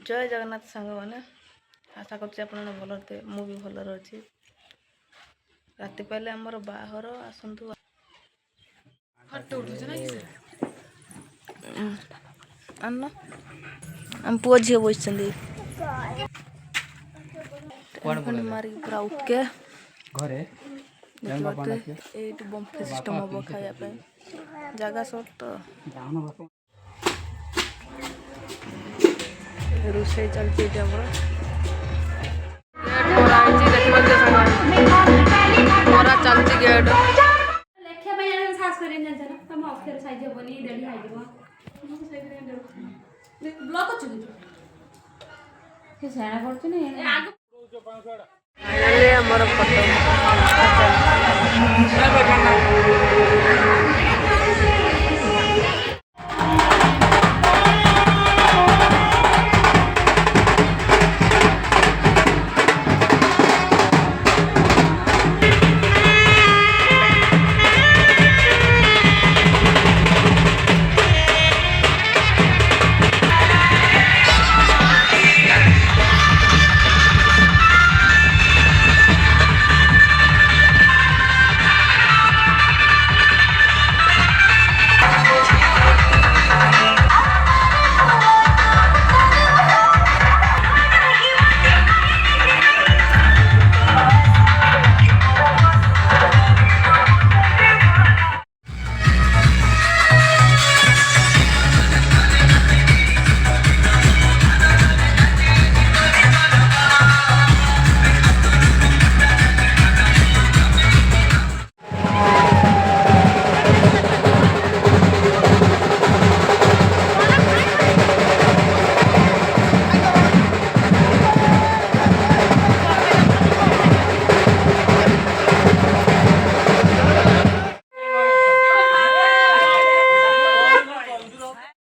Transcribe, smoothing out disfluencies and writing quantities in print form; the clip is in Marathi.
जय जगन्नाथ सांग मैंने आशा कर भल थे मु भी भल अच्छी राति पाइले आमर बाहर आसतु आम पुओ झी बस मारिक पूरा ओके घरे ये बम्फे सिस्टम हम खायापी जगह सब तो रोषे चलती मोरा चलती गेट मोर फोटो